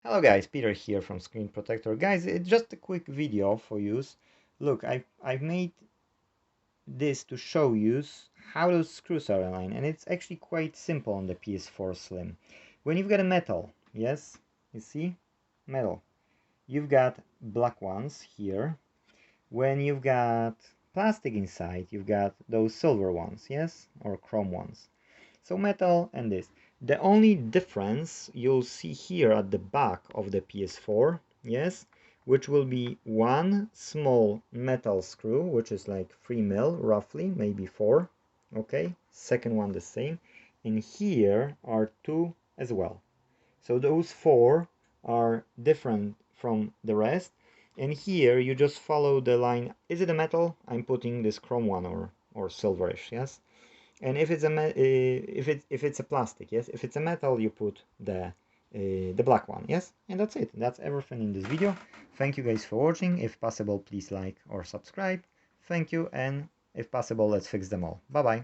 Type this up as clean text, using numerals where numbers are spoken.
Hello guys, Peter here from Screen Protector. Guys, it's just a quick video for you. Look, I've made this to show you how those screws are aligned, and it's actually quite simple on the PS4 Slim. When you've got a metal, yes, you see, metal, you've got black ones here. When you've got plastic inside, you've got those silver ones, yes, or chrome ones. So metal and this. The only difference you'll see here at the back of the PS4, yes, which will be one small metal screw, which is like 3 mil roughly, maybe 4, okay, second one the same, and here are 2 as well. So those 4 are different from the rest, and here you just follow the line. Is it a metal? I'm putting this chrome one or silverish, yes. And if it's if it's a plastic, yes. If it's a metal, you put the black one, yes. And that's it. That's everything in this video. Thank you guys for watching. If possible, please like or subscribe. Thank you, and if possible, let's fix them all. Bye bye.